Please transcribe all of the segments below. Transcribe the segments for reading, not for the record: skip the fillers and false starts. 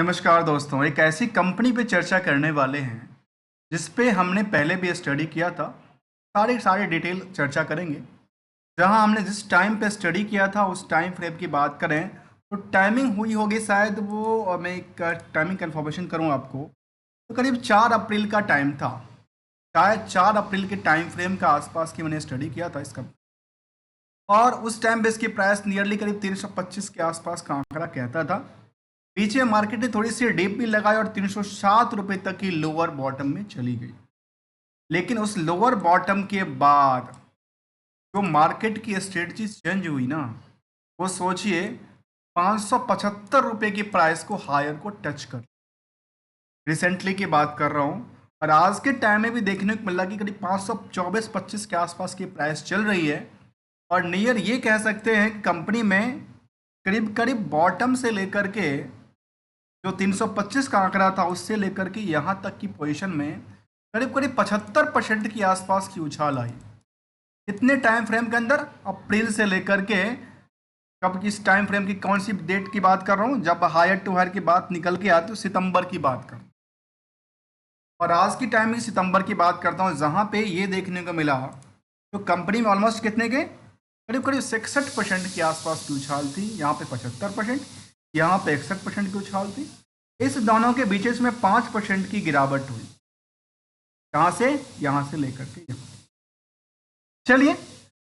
नमस्कार दोस्तों, एक ऐसी कंपनी पे चर्चा करने वाले हैं जिस पे हमने पहले भी स्टडी किया था। सारे सारे डिटेल चर्चा करेंगे। जहां हमने जिस टाइम पे स्टडी किया था उस टाइम फ्रेम की बात करें तो टाइमिंग हुई होगी शायद वो मैं एक टाइमिंग का इन्फॉर्मेशन करूं आपको तो करीब 4 अप्रैल का टाइम था। शायद 4 अप्रैल के टाइम फ्रेम का आसपास की मैंने स्टडी किया था इसका। और उस टाइम पे इसकी प्राइस नियरली करीब 325 के आसपास का आंकड़ा कहता था। पीछे मार्केट ने थोड़ी सी डीप भी लगाई और 307 रुपए तक की लोअर बॉटम में चली गई। लेकिन उस लोअर बॉटम के बाद जो मार्केट की स्ट्रेटजी चेंज हुई ना, वो सोचिए 575 रुपए की प्राइस को हायर को टच कर, रिसेंटली की बात कर रहा हूँ। और आज के टाइम में भी देखने को मिल रहा कि करीब 524-25 के आसपास की प्राइस चल रही है। और नियर ये कह सकते हैं कि कंपनी में करीब करीब बॉटम से लेकर के जो 325 का आंकड़ा था उससे लेकर के यहाँ तक की पोजीशन में करीब करीब 75% के आसपास की उछाल आई। इतने टाइम फ्रेम के अंदर अप्रैल से लेकर के कब किस टाइम फ्रेम की कौन सी डेट की बात कर रहा हूँ, जब हायर टू हायर की बात निकल के आती है सितंबर की बात कर रहा हूँ। और आज की टाइम में सितंबर की बात करता हूँ जहाँ पे ये देखने को मिला तो कंपनी में ऑलमोस्ट कितने के करीब करीब 66% के आसपास की उछाल थी। यहाँ पे 75%, यहाँ पे 61% की उछाल थी। इस दोनों के बीच में 5% की गिरावट हुई। कहाँ से? यहाँ से लेकर के यहाँ। चलिए,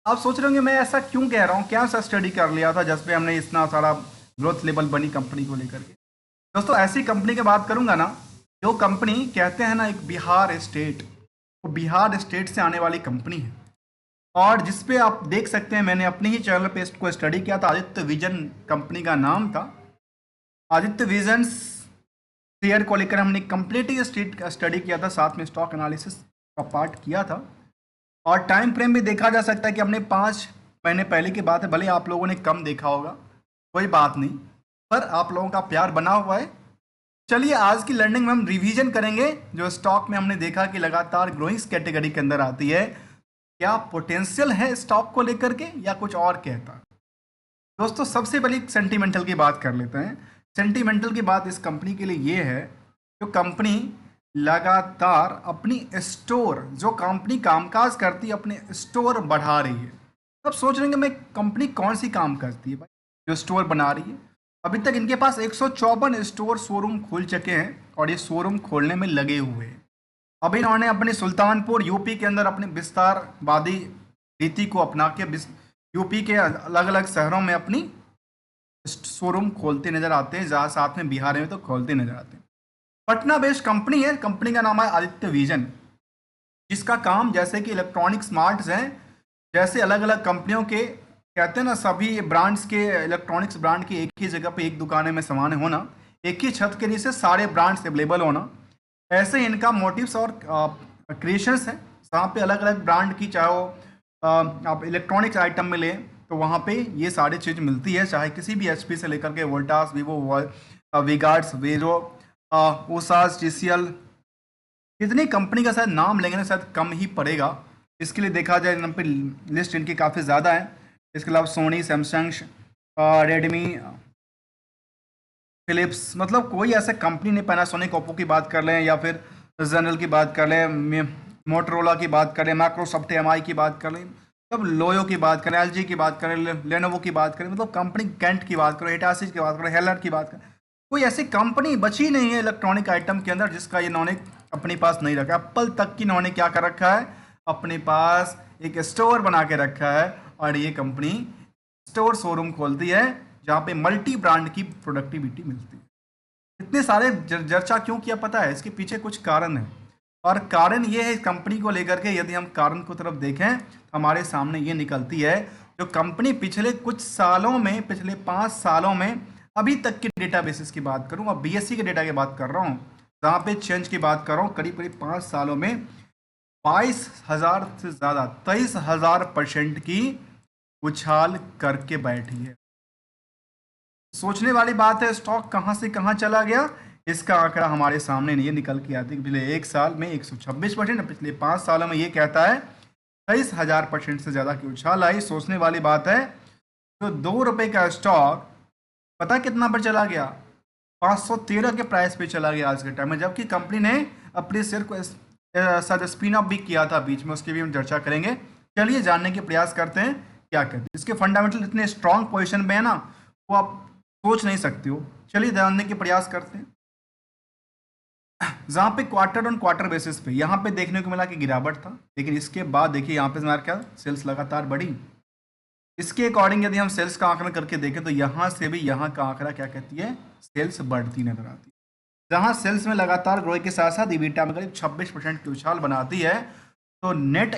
आप सोच रहे होंगे मैं ऐसा क्यों कह रहा हूँ, क्या सा स्टडी कर लिया था जिस पे हमने इतना सारा ग्रोथ लेवल बनी कंपनी को लेकर के। दोस्तों, ऐसी कंपनी की बात करूंगा ना, जो कंपनी कहते हैं ना एक बिहार स्टेट, वो बिहार स्टेट से आने वाली कंपनी है। और जिसपे आप देख सकते हैं मैंने अपने ही चैनल पे इसको स्टडी किया था। आदित्य विजन कंपनी का नाम था। आदित्य विजन शेयर को लेकर हमने कंप्लीट ही स्टडी किया था, साथ में स्टॉक एनालिसिस का पार्ट किया था। और टाइम फ्रेम भी देखा जा सकता है कि हमने 5 महीने पहले की बात है, भले आप लोगों ने कम देखा होगा, कोई बात नहीं, पर आप लोगों का प्यार बना हुआ है। चलिए, आज की लर्निंग में हम रिवीजन करेंगे जो स्टॉक में हमने देखा कि लगातार ग्रोइंग कैटेगरी के अंदर आती है। क्या पोटेंशियल है स्टॉक को लेकर के या कुछ और कहता है? दोस्तों, सबसे पहले सेंटीमेंटल की बात कर लेते हैं। सेंटीमेंटल की बात इस कंपनी के लिए ये है, जो कंपनी लगातार अपनी स्टोर, जो कंपनी कामकाज करती है अपने स्टोर बढ़ा रही है। अब सोच रहे हैं मैं कंपनी कौन सी काम करती है भाई जो स्टोर बना रही है। अभी तक इनके पास 154 स्टोर शोरूम खुल चुके हैं और ये शोरूम खोलने में लगे हुए हैं। अभी इन्होंने अपने सुल्तानपुर यूपी के अंदर अपने विस्तारवादी नीति को अपना के यूपी के अलग अलग शहरों में अपनी शोरूम खोलते नजर आते हैं, जहाँ साथ में बिहार में तो खोलते नजर आते हैं। पटना बेस्ड कंपनी है। कंपनी का नाम है आदित्य विजन, जिसका काम जैसे कि इलेक्ट्रॉनिक स्मार्ट्स हैं, जैसे अलग अलग कंपनियों के कहते हैं ना सभी ब्रांड्स के, इलेक्ट्रॉनिक्स ब्रांड की एक ही जगह पे एक दुकान में सामान होना, एक ही छत के नीचे सारे ब्रांड्स अवेलेबल होना, ऐसे इनका मोटिव्स और क्रिएशंस हैं। जहाँ पे अलग अलग ब्रांड की, चाहे वो आप इलेक्ट्रॉनिक्स आइटम में लें तो वहाँ पे ये सारी चीज़ मिलती है, चाहे किसी भी एचपी से लेकर के वोल्टास, वीवो, वीगार्ड्स, वीरो, ओसास, टीसीएल, कितनी कंपनी का शायद नाम लेंगे ना शायद कम ही पड़ेगा। इसके लिए देखा जाए यहाँ पे लिस्ट इनकी काफ़ी ज़्यादा है। इसके अलावा सोनी, सैमसंग, रेडमी, फिलिप्स, मतलब कोई ऐसा कंपनी नहीं। पैनासोनिक, ओप्पो की बात कर लें या फिर जनरल की बात कर लें, मोटरोला की बात करें, माइक्रोसॉफ्ट एमआई की बात कर लें, मतलब लोयो की बात करें, एलजी की बात करें, लेनोवो की बात करें, मतलब कंपनी कैंट की बात करें, हिटाची की बात करें, हेलर की बात करें, कोई ऐसी कंपनी बची नहीं है इलेक्ट्रॉनिक आइटम के अंदर जिसका ये इन्होंने अपने पास नहीं रखा। एप्पल तक की इन्होंने क्या कर रखा है, अपने पास एक स्टोर बना के रखा है। और ये कंपनी स्टोर शोरूम खोलती है जहाँ पे मल्टी ब्रांड की प्रोडक्टिविटी मिलती है। इतने सारे चर्चा क्यों किया पता है? इसके पीछे कुछ कारण है। और कारण ये है इस कंपनी को लेकर के, यदि हम कारण को तरफ देखें तो हमारे सामने ये निकलती है, जो कंपनी पिछले कुछ सालों में, पिछले 5 सालों में, अभी तक के डेटा बेसिस की बात करूं, अब बीएससी के डेटा की बात कर रहा हूं, जहाँ पे चेंज की बात कर रहा हूँ, करीब करीब 5 सालों में 22,000 से ज़्यादा, 23,000% की उछाल करके बैठी है। सोचने वाली बात है, स्टॉक कहाँ से कहाँ चला गया, इसका आंकड़ा हमारे सामने नहीं निकल के आती। पिछले 1 साल में 126%, पिछले 5 सालों में ये कहता है 23,000% से ज़्यादा की उछाल आई। सोचने वाली बात है, तो 2 रुपए का स्टॉक पता कितना पर चला गया? 513 के प्राइस पे चला गया आज के टाइम में, जबकि कंपनी ने अपने शेयर को शायद स्पिन अप भी किया था बीच में, उसकी भी हम चर्चा करेंगे। चलिए जानने के प्रयास करते हैं क्या कहते हैं। इसके फंडामेंटल इतने स्ट्रांग पोजीशन में है ना, वो आप सोच नहीं सकते हो। चलिए जानने के प्रयास करते हैं। जहाँ पे क्वार्टर ऑन क्वार्टर बेसिस पे यहाँ पे देखने को मिला कि गिरावट था, लेकिन इसके बाद देखिए यहाँ पे हमारा क्या सेल्स लगातार बढ़ी। इसके अकॉर्डिंग यदि हम सेल्स का आंकड़ा करके देखें तो यहाँ से भी यहाँ का आंकड़ा क्या कहती है, सेल्स बढ़ती नजर आती है। जहाँ सेल्स में लगातार ग्रोथ के साथ साथ ईबिटा में करीब 26% की उछाल बनाती है। तो net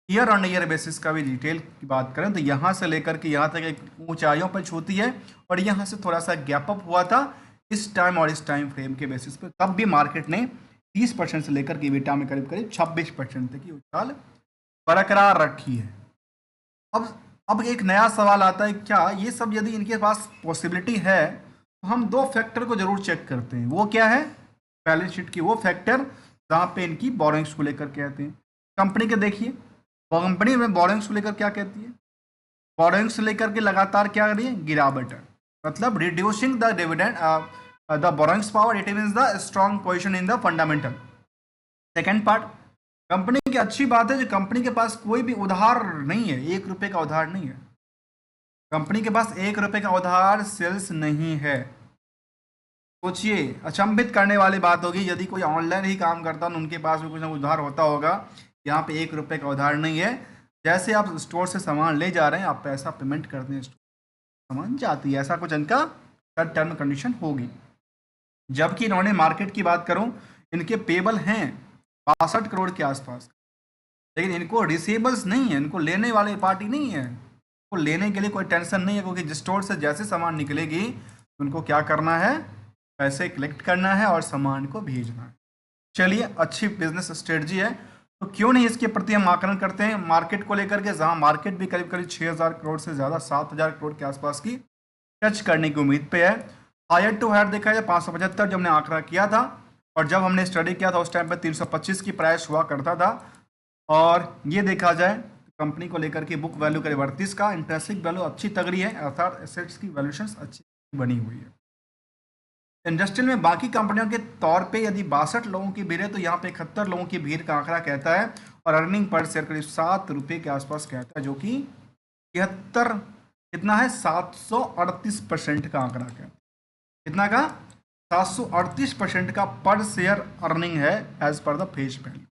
year on year basis का भी डिटेल की बात करें तो यहाँ से लेकर के यहाँ तक एक ऊंचाइयों पर छूती है, और यहाँ से थोड़ा सा गैप अप हुआ था इस टाइम और इस टाइम फ्रेम के बेसिस पर। तब भी मार्केट ने 30% से लेकर के ईबिटा में करीब करीब 26% तक की उछाल बरकरार रखी है। अब एक नया सवाल आता है, क्या ये सब यदि इनके पास पॉसिबिलिटी है तो हम दो फैक्टर को जरूर चेक करते हैं। वो क्या है, बैलेंस शीट की वो फैक्टर जहाँ पे इनकी बोरोइंग्स को लेकर कहते हैं। कंपनी के देखिए, कंपनी में बोरोइंग्स को लेकर क्या कहती है, बोरोइंग्स लेकर के लगातार क्या कर रही है, गिरावट है, मतलब reducing the dividend the borrowings power, it means the strong position in the fundamental. Second part, company की अच्छी बात है जो कंपनी के पास कोई भी उधार नहीं है, 1 रुपये का उधार नहीं है। कंपनी के पास 1 रुपये का उधार सेल्स नहीं है। सोचिए, अचंभित करने वाली बात होगी यदि कोई ऑनलाइन ही काम करता है उनके पास भी कुछ ना कुछ उधार होता होगा। यहाँ पे 1 रुपये का उधार नहीं है। जैसे आप स्टोर से सामान ले जा रहे हैं, आप पैसा पेमेंट करते हैं, सामान जाती है, ऐसा कुछ इनका टर्म कंडीशन होगी। जबकि इन्होंने मार्केट की बात करूं, इनके पेबल हैं 62 करोड़ के आसपास, लेकिन इनको रिसीवेबल्स नहीं है, इनको लेने वाली पार्टी नहीं है, इनको लेने के लिए कोई टेंशन नहीं है, क्योंकि जिस स्टोर से जैसे सामान निकलेगी उनको क्या करना है, पैसे कलेक्ट करना है और सामान को भेजना है। चलिए, अच्छी बिजनेस स्ट्रेटजी है, तो क्यों नहीं इसके प्रति हम आकलन करते हैं मार्केट को लेकर के, जहां मार्केट भी करीब करीब 6000 करोड़ से ज़्यादा 7000 करोड़ के आसपास की टच करने की उम्मीद पे है। हायर टू हायर देखा जाए 575 जब हमने आंकड़ा किया था, और जब हमने स्टडी किया था उस टाइम पर 325 की प्राइस हुआ करता था। और ये देखा जाए कंपनी को लेकर के बुक वैल्यू करीब 38 का, इंट्रेंसिक वैल्यू अच्छी तगड़ी है, अर्थात एसेट्स की वैल्यूएशन अच्छी बनी हुई है। इंडस्ट्रियल में बाकी कंपनियों के तौर पे यदि 62 लोगों की भीड़ है तो यहाँ पे 71 लोगों की भीड़ का आंकड़ा कहता है, और अर्निंग पर शेयर करीब 7 रुपये के आसपास कहता है, जो कि 73 कितना है 738% का आंकड़ा कहता है। कितना का 738% का पर शेयर अर्निंग है as per the face value.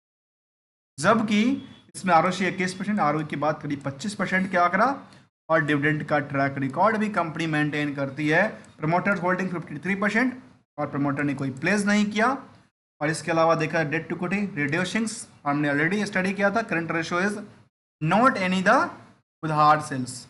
जबकि इसमें आरओसी 21%, आरओई की बात करी 25% के आंकड़ा, और डिविडेंड का ट्रैक रिकॉर्ड भी कंपनी मेंटेन करती है। प्रमोटर होल्डिंग 53%, और प्रमोटर ने कोई प्लेस नहीं किया। और इसके अलावा देखा डेट टू इक्विटी रिड्यूसिंग्स, हमने ऑलरेडी स्टडी किया था, current ratio is not any the उधार सेल्स।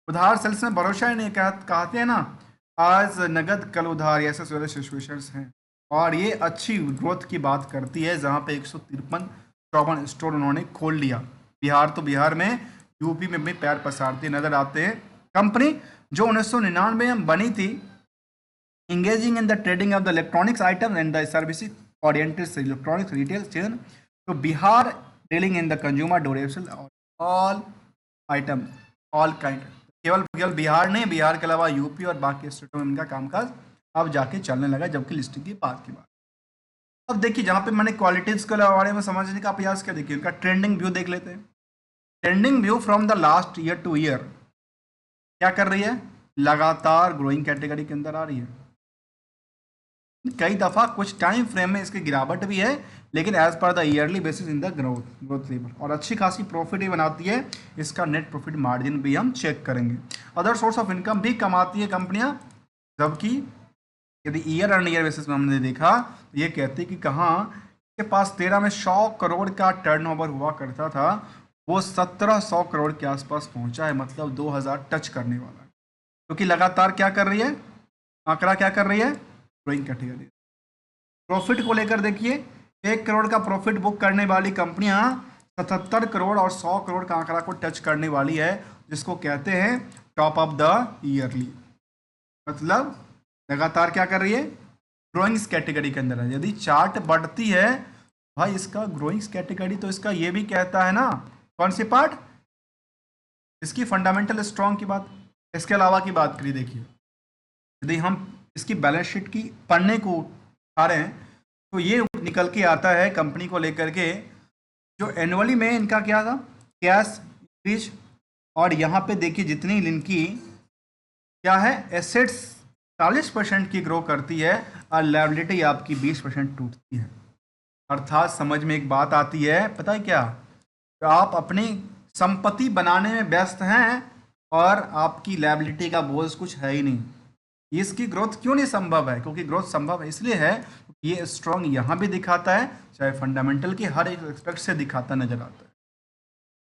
उधार सेल्स में भरोसा ही नहीं, कहते हैं ना आज नगद कल उधार, ऐसे वाले सिचुएशंस हैं। और ये अच्छी ग्रोथ की बात करती है, जहाँ पे 153 स्टोर उन्होंने खोल लिया। बिहार तो बिहार में, यूपी में भी पैर पसारते नजर आते हैं। कंपनी जो 1999 में बनी थी, engaging in the trading of the electronics item and the services oriented electronics retail chain. तो Bihar dealing in the consumer durable all item all kind, केवल बिहार नहीं, बिहार के अलावा यूपी और बाकी स्टेटों में इनका कामकाज अब जाके चलने लगा, जबकि लिस्टिंग की बात की बात। अब देखिए, जहाँ पे मैंने क्वालिटीज के बारे में समझने का प्रयास किया, देखिए उनका ट्रेंडिंग व्यू देख लेते हैं। Trending view from the last year two year क्या कर रही है, लगातार ग्रोइंग कैटेगरी के अंदर आ रही है। कई दफा कुछ टाइम फ्रेम में इसकी गिरावट भी है, लेकिन as per the yearly basis in the growth level, और अच्छी खासी प्रॉफिट भी बनाती है। इसका नेट प्रॉफिट मार्जिन भी हम चेक करेंगे। अदर सोर्स ऑफ इनकम भी कमाती है कंपनियां, जबकि यदि ईयर ऑन ईयर बेसिस में हमने देखा तो ये कहते हैं कि कहाँ के पास 13 में 100 करोड़ का टर्नओवर हुआ करता था, वो 1700 करोड़ के आसपास पहुंचा है, मतलब 2000 टच करने वाला है। क्योंकि लगातार क्या कर रही है, आंकड़ा क्या कर रही है, ग्रोइंग कैटेगरी। प्रॉफिट को लेकर देखिए, 1 करोड़ का प्रॉफिट बुक करने वाली कंपनियां 77 करोड़ और 100 करोड़ का आंकड़ा को टच करने वाली है, जिसको कहते हैं टॉप ऑफ द ईयरली। मतलब लगातार क्या कर रही है, ग्रोइंग कैटेगरी के अंदर है। यदि चार्ट बढ़ती है भाई इसका ग्रोइंग कैटेगरी, तो इसका ये भी कहता है ना, कौन सी पार्ट, इसकी फंडामेंटल स्ट्रॉन्ग की बात। इसके अलावा की बात करिए, देखिए यदि हम इसकी बैलेंस शीट की पढ़ने को उठा रहे हैं तो ये निकल के आता है कंपनी को लेकर के, जो एनुअली में इनका क्या था, कैश इंक्रीज, और यहाँ पे देखिए जितनी इनकी क्या है, एसेट्स 40% की ग्रो करती है और लायबिलिटी आपकी 20% टूटती है। अर्थात समझ में एक बात आती है, पता है क्या, तो आप अपनी संपत्ति बनाने में व्यस्त हैं और आपकी लायबिलिटी का बोझ कुछ है ही नहीं। इसकी ग्रोथ क्यों नहीं संभव है, क्योंकि ग्रोथ संभव इसलिए है क्योंकि ये स्ट्रॉन्ग यहाँ भी दिखाता है, चाहे फंडामेंटल की हर एक एस्पेक्ट से दिखाता नजर आता है।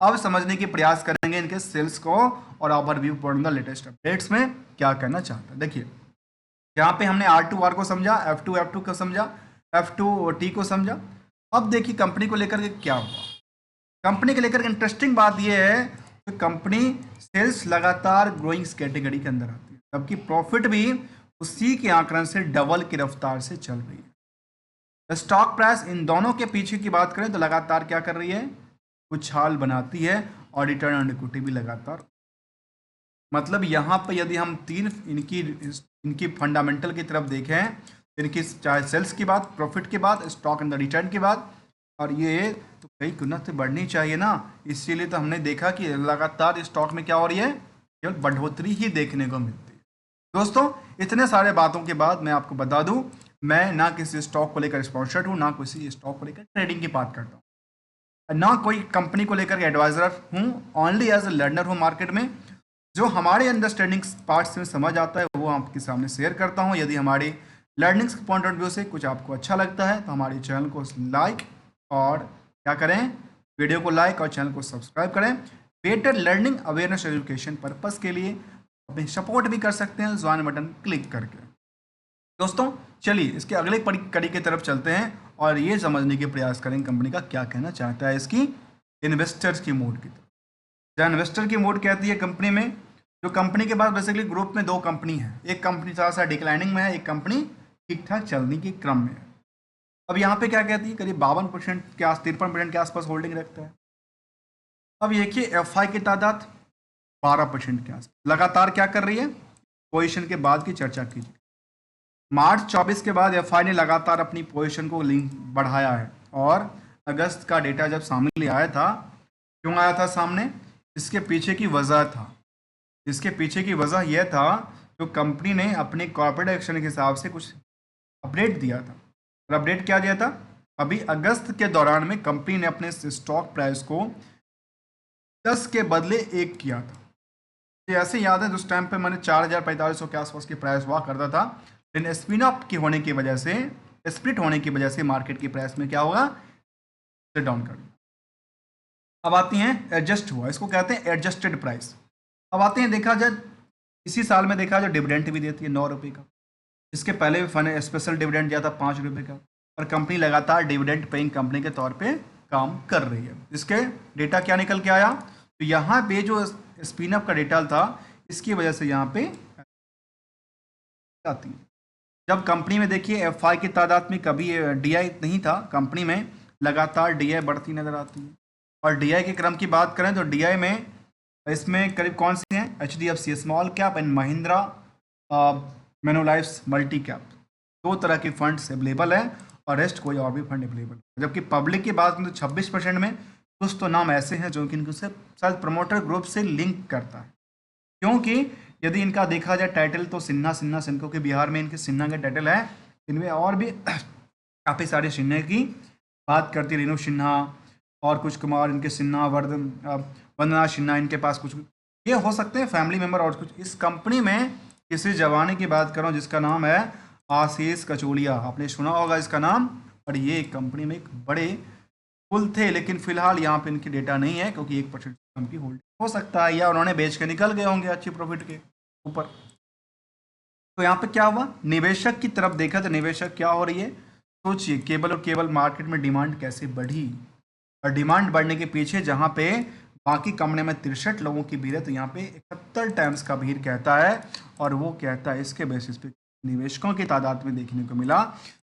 अब समझने की प्रयास करेंगे इनके सेल्स को और ओवरव्यू पढ़ूंगा लेटेस्ट अपडेट्स में क्या कहना चाहता है। देखिए यहाँ पे हमने R2R को समझा, F2 को समझा, F2T को समझा। अब देखिए कंपनी को लेकर के क्या हुआ। कंपनी को लेकर इंटरेस्टिंग बात यह है कि कंपनी सेल्स लगातार ग्रोइंग कैटेगरी के अंदर आती है, जबकि प्रॉफिट भी उसी के आंकड़े से डबल की रफ्तार से चल रही है। स्टॉक प्राइस इन दोनों के पीछे की बात करें तो लगातार क्या कर रही है, उछाल बनाती है और रिटर्न ऑन इक्विटी भी लगातार। मतलब यहाँ पर यदि हम तीन इनकी फंडामेंटल की तरफ देखें, इनकी चाहे सेल्स की बात, प्रॉफिट की बात, स्टॉक एंड द रिटर्न की बात, और ये तो कई गुना से बढ़नी चाहिए ना। इसीलिए तो हमने देखा कि लगातार स्टॉक में क्या हो रही है, केवल बढ़ोतरी ही देखने को मिलती है। दोस्तों इतने सारे बातों के बाद मैं आपको बता दूं, मैं ना किसी स्टॉक को लेकर स्पॉन्सर्ड हूँ, ना किसी स्टॉक को लेकर ट्रेडिंग की बात करता हूँ, ना कोई कंपनी को लेकर एडवाइजर हूँ, ओनली एज ए लर्नर हूँ मार्केट में। जो हमारे अंडरस्टैंडिंग पार्ट्स में समझ आता है वो आपके सामने शेयर करता हूँ। यदि हमारी लर्निंग्स पॉइंट ऑफ व्यू से कुछ आपको अच्छा लगता है तो हमारे चैनल को लाइक और क्या करें, वीडियो को लाइक और चैनल को सब्सक्राइब करें। Better learning awareness education purpose के लिए अपनी सपोर्ट भी कर सकते हैं ज्वाइन बटन क्लिक करके। दोस्तों चलिए इसके अगले कड़ी की तरफ चलते हैं और ये समझने के प्रयास करेंगे कंपनी का क्या कहना चाहता है इसकी इन्वेस्टर्स की मूड की तरफ। जहाँ इन्वेस्टर की मूड कहती है कंपनी में, जो कंपनी के पास बेसिकली ग्रुप में दो कंपनी है, एक कंपनी थोड़ा सा डिक्लाइनिंग में है, एक कंपनी ठीक ठाक चलने के क्रम में है। अब यहाँ पे क्या कहती है, करीब 52% के 53% के आसपास होल्डिंग रखता है। अब देखिए FI की तादाद 12% के आसपास लगातार क्या कर रही है, पोजीशन के बाद की चर्चा कीजिए। मार्च 24 के बाद FI ने लगातार अपनी पोजीशन को लिंक बढ़ाया है और अगस्त का डेटा जब सामने आया था, क्यों आया था सामने, इसके पीछे की वजह था, इसके पीछे की वजह यह था जो कंपनी ने अपने कॉर्पोरेट एक्शन के हिसाब से कुछ अपडेट दिया था। और अपडेट क्या दिया था, अभी अगस्त के दौरान में कंपनी ने अपने स्टॉक प्राइस को 10 के बदले 1 किया था। ये ऐसे याद है उस टाइम पे मैंने 4,4500 के आसपास की प्राइस हुआ करता था, लेकिन स्पिन अप की होने की वजह से, स्प्लिट होने की वजह से मार्केट की प्राइस में क्या होगा, डाउन कर दिया। अब आती हैं एडजस्ट हुआ, इसको कहते हैं एडजस्टेड प्राइस। अब आते हैं, देखा जाए इसी साल में देखा जाए डिविडेंड भी देती है 9 रुपये का, इसके पहले भी फन स्पेशल डिविडेंड दिया था 5 रुपये का, और कंपनी लगातार डिविडेंड पेइंग कंपनी के तौर पे काम कर रही है। इसके डेटा क्या निकल के आया, तो यहाँ पे जो स्पिन अप का डेटा था इसकी वजह से यहाँ पे आती है। जब कंपनी में देखिए FI की तादाद में कभी DI नहीं था, कंपनी में लगातार DI बढ़ती नजर आती है। और DI के क्रम की बात करें तो DI में इसमें करीब कौन से हैं, HDFC small cap and Mahindra Manulife's multi cap, 2 तरह के फंड्स अवेलेबल हैं और रेस्ट कोई और भी फंड अवेलेबल है। जबकि पब्लिक की बात करें तो 26% में कुछ तो नाम ऐसे हैं जो कि इनको से शायद प्रमोटर ग्रुप से लिंक करता है, क्योंकि यदि इनका देखा जाए टाइटल तो सिन्हा सिन्हा सिन्हा के बिहार में इनके सिन्हा के टाइटल है, इनमें और भी काफ़ी सारे सिन्हा की बात करती, रेणु सिन्हा और कुछ कुमार, इनके सिन्हा वंदना सिन्हा, इनके पास कुछ ये हो सकते हैं फैमिली मेम्बर और कुछ। इस कंपनी में किसी जवानी की बात करूं जिसका नाम है आशीष कचोलिया, आपने सुना होगा इसका नाम, और ये कंपनी में एक बड़े पुल थे, लेकिन फिलहाल यहाँ पे इनकी डेटा नहीं है क्योंकि 1% की होल्डिंग हो सकता है या उन्होंने बेच के निकल गए होंगे अच्छी प्रॉफिट के ऊपर। तो यहाँ पे क्या हुआ, निवेशक की तरफ देखा तो निवेशक क्या हो रही है, सोचिए केवल और केवल मार्केट में डिमांड कैसे बढ़ी, और डिमांड बढ़ने के पीछे जहाँ पे बाकी कंपनी में 63 लोगों की भीड़ है तो यहाँ पे 71 टाइम्स का भीड़ कहता है, और वो कहता है इसके बेसिस पे निवेशकों की तादाद में देखने को मिला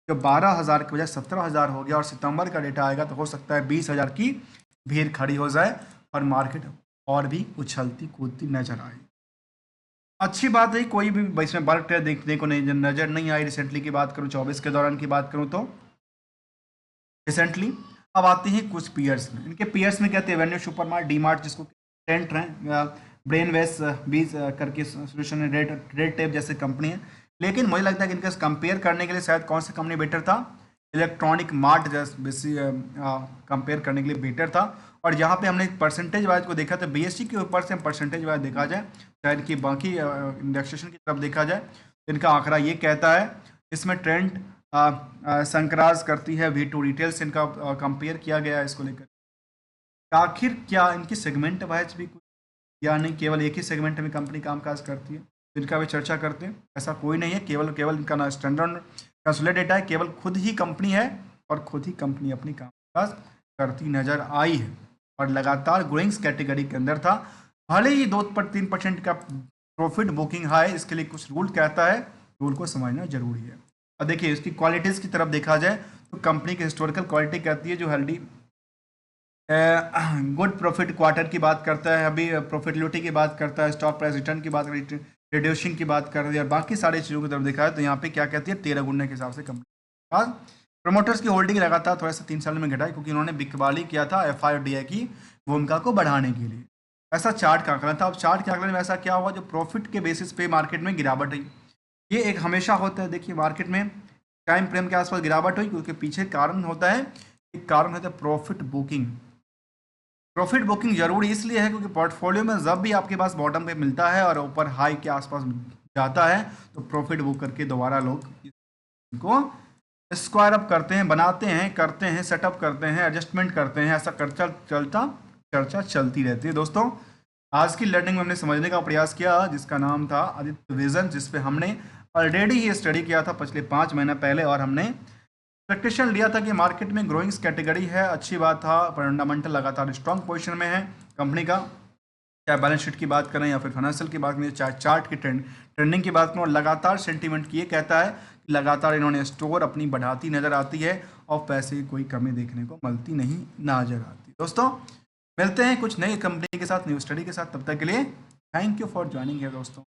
जो 12,000 के बजाय 17,000 हो गया, और सितंबर का डेटा आएगा तो हो सकता है 20,000 की भीड़ खड़ी हो जाए और मार्केट और भी उछलती कूदती नजर आए। अच्छी बात है, कोई भी इसमें बल्क ट्रेड देखने को नहीं नजर नहीं आई। रिसेंटली की बात करूँ, 24 के दौरान की बात करूँ तो रिसेंटली। अब आते हैं कुछ पीयर्स में, इनके पीयर्स में कहते हैं एवेन्यू सुपरमार्ट, डी मार्ट जिसको टेंट हैं, ब्रेन वेस बीज करके सोल्यूशन, रेड टेप जैसे कंपनी है। लेकिन मुझे लगता है कि इनका कंपेयर करने के लिए शायद कौन सा कंपनी बेटर था, इलेक्ट्रॉनिक मार्ट जैसे बेसी कंपेयर करने के लिए बेटर था। और यहाँ पे हमने परसेंटेज वाइज को देखा तो बीएससी के ऊपर से हम परसेंटेज वाइज देखा जाए, शायद कि बाकी इंडेक्सेशन की तरफ देखा जाए, तो इनका आंकड़ा ये कहता है। इसमें ट्रेंड संक्राज करती है, वी2 रिटेल से इनका कंपेयर किया गया है इसको लेकर। आखिर क्या इनकी सेगमेंट वाइज भी कुछ, या नहीं केवल एक ही सेगमेंट में कंपनी कामकाज करती है, तो इनका भी चर्चा करते हैं। ऐसा कोई नहीं है, केवल केवल इनका ना स्टैंडर्ड कंसोलिडेट है, केवल खुद ही कंपनी है और खुद ही कंपनी अपनी कामकाज करती नजर आई है और लगातार ग्रोइंग्स कैटेगरी के अंदर था। भले ही 2-3% का प्रॉफिट बुकिंग हाई, इसके लिए कुछ रूल कहता है, रूल को समझना जरूरी है। और देखिए इसकी क्वालिटीज़ की तरफ देखा जाए तो कंपनी की हिस्टोरिकल क्वालिटी कहती है जो हेल्दी गुड प्रॉफिट क्वार्टर की बात करता है, अभी प्रॉफिटेबिलिटी की बात करता है, स्टॉक प्राइस रिटर्न की बात करी, रिड्यूसिंग की बात कर रही है, और बाकी सारी चीज़ों की तरफ देखा है तो यहाँ पे क्या कहती है 13 गुने के हिसाब से कंपनी। प्रमोटर्स की होल्डिंग लगातार थोड़ा सा 3 साल में घटाई क्योंकि उन्होंने बिकवाली किया था एफआईडीआई की भूमिका को बढ़ाने के लिए। ऐसा चार्ट का आंकलन था। अब चार्ट के आंकलन में ऐसा क्या हुआ, जो प्रॉफिट के बेसिस पे मार्केट में गिरावट हुई, ये एक हमेशा होता है। देखिए मार्केट में टाइम फ्रेम के आसपास गिरावट हुई क्योंकि पीछे कारण होता है, एक कारण होता है प्रॉफिट बुकिंग। प्रॉफिट बुकिंग जरूरी इसलिए है क्योंकि पोर्टफोलियो में जब भी आपके पास बॉटम पे मिलता है और ऊपर हाई के आसपास जाता है तो प्रॉफिट बुक करके दोबारा लोग इनको स्क्वायर अप करते हैं, बनाते हैं, करते हैं, सेटअप करते हैं, एडजस्टमेंट करते हैं। ऐसा चर्चा चलती रहती है। दोस्तों आज की लर्निंग में हमने समझने का प्रयास किया जिसका नाम था आदित्य विजन, जिसपे हमने ऑलरेडी ही स्टडी किया था पिछले 5 महीना पहले, और हमने एक्सपेक्टेशन लिया था कि मार्केट में ग्रोइंग्स कैटेगरी है, अच्छी बात था, फंडामेंटल लगातार स्ट्रॉन्ग पोजीशन में है कंपनी का, चाहे बैलेंस शीट की बात करें या फिर फाइनेंशियल की बात करें, चाहे चार्ट की ट्रेंडिंग की बात करें। और लगातार सेंटीमेंट ये कहता है कि लगातार इन्होंने स्टोर अपनी बढ़ाती नजर आती है और पैसे की कोई कमी देखने को मिलती नहीं नजर आती। दोस्तों मिलते हैं कुछ नई कंपनी के साथ, न्यू स्टडी के साथ, तब तक के लिए थैंक यू फॉर ज्वाइनिंग है दोस्तों।